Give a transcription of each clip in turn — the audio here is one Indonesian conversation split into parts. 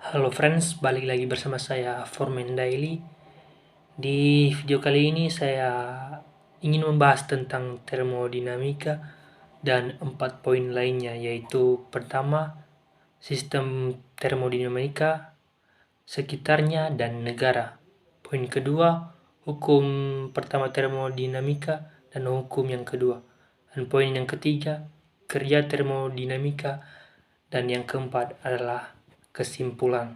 Halo friends, balik lagi bersama saya Formen Daily. Di video kali ini saya ingin membahas tentang termodinamika dan 4 poin lainnya, yaitu pertama, sistem termodinamika, sekitarnya, dan negara. Poin kedua, hukum pertama termodinamika dan hukum yang kedua. Dan poin yang ketiga, kerja termodinamika, dan yang keempat adalah kesimpulan.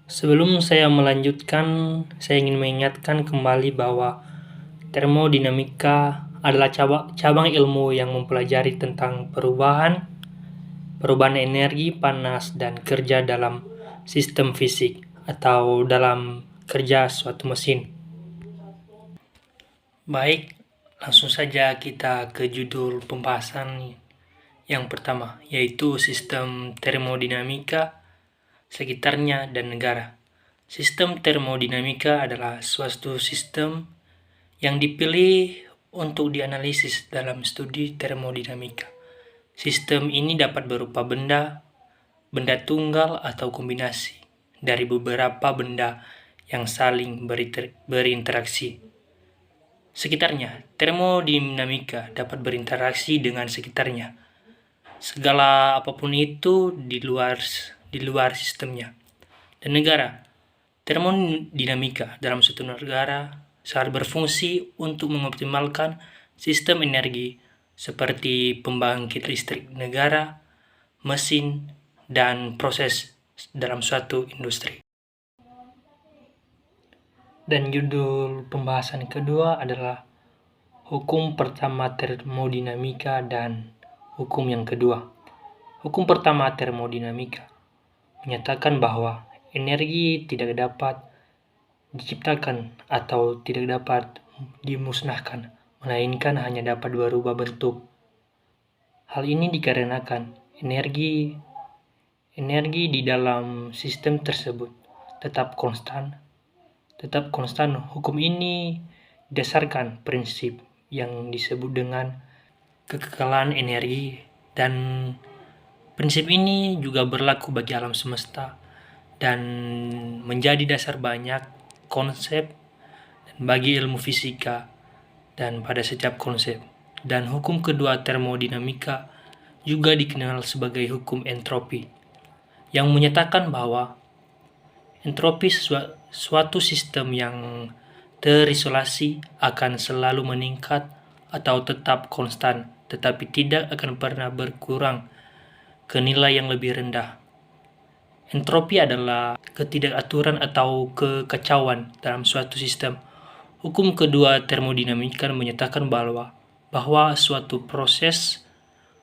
Sebelum saya melanjutkan, saya ingin mengingatkan kembali bahwa termodinamika adalah cabang ilmu yang mempelajari tentang perubahan energi, panas, dan kerja dalam sistem fisik atau dalam kerja suatu mesin. Baik, langsung saja kita ke judul pembahasan yang pertama, yaitu sistem termodinamika, sekitarnya, dan negara. Sistem termodinamika adalah suatu sistem yang dipilih untuk dianalisis dalam studi termodinamika. Sistem ini dapat berupa benda tunggal atau kombinasi dari beberapa benda yang saling berinteraksi. Sekitarnya, termodinamika dapat berinteraksi dengan sekitarnya, segala apapun itu di luar sistemnya. Dan negara, termodinamika dalam suatu negara sangat berfungsi untuk mengoptimalkan sistem energi seperti pembangkit listrik negara, mesin, dan proses dalam suatu industri. Dan judul pembahasan kedua adalah hukum pertama termodinamika dan hukum yang kedua. Hukum pertama termodinamika menyatakan bahwa energi tidak dapat diciptakan atau tidak dapat dimusnahkan, melainkan hanya dapat berubah bentuk. Hal ini dikarenakan energi di dalam sistem tersebut tetap konstan. Hukum ini didasarkan prinsip yang disebut dengan kekekalan energi, dan prinsip ini juga berlaku bagi alam semesta dan menjadi dasar banyak konsep dan bagi ilmu fisika dan pada setiap konsep. Dan hukum kedua termodinamika juga dikenal sebagai hukum entropi, yang menyatakan bahwa entropi suatu sistem yang terisolasi akan selalu meningkat atau tetap konstan, tetapi tidak akan pernah berkurang ke nilai yang lebih rendah. Entropi adalah ketidakaturan atau kekacauan dalam suatu sistem. Hukum kedua termodinamika menyatakan bahwa suatu proses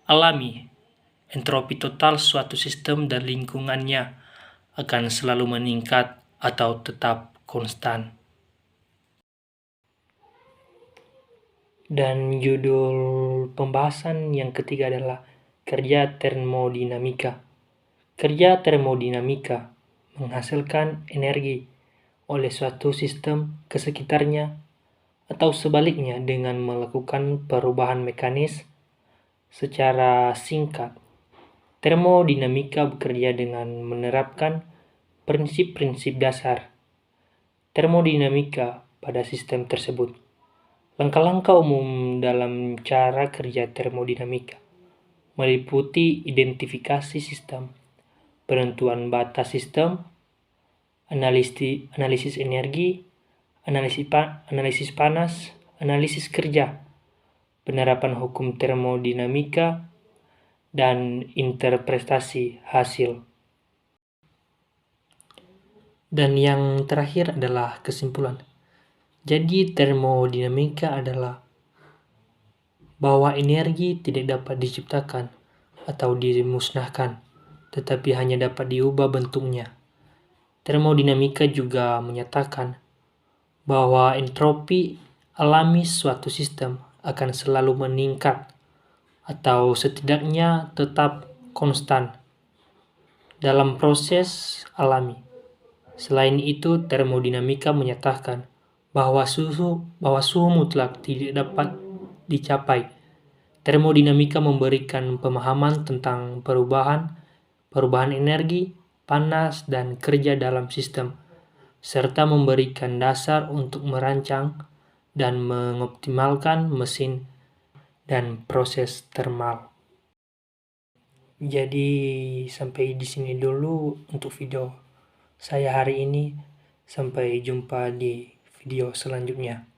alami, entropi total suatu sistem dan lingkungannya akan selalu meningkat atau tetap konstan. Dan judul pembahasan yang ketiga adalah kerja termodinamika. Kerja termodinamika menghasilkan energi oleh suatu sistem ke sekitarnya atau sebaliknya dengan melakukan perubahan mekanis. Secara singkat, termodinamika bekerja dengan menerapkan prinsip-prinsip dasar termodinamika pada sistem tersebut. Langkah-langkah umum dalam cara kerja termodinamika meliputi identifikasi sistem, penentuan batas sistem, analisis energi, analisis panas, analisis kerja, penerapan hukum termodinamika, dan interpretasi hasil. Dan yang terakhir adalah kesimpulan. Jadi termodinamika adalah bahwa energi tidak dapat diciptakan atau dimusnahkan, tetapi hanya dapat diubah bentuknya. Termodinamika juga menyatakan bahwa entropi alami suatu sistem akan selalu meningkat atau setidaknya tetap konstan dalam proses alami. Selain itu, termodinamika menyatakan bahwa suhu mutlak tidak dapat dicapai. Termodinamika memberikan pemahaman tentang perubahan energi, panas, dan kerja dalam sistem, serta memberikan dasar untuk merancang dan mengoptimalkan mesin dan proses termal. Jadi sampai di sini dulu untuk video saya hari ini. Sampai jumpa di video selanjutnya.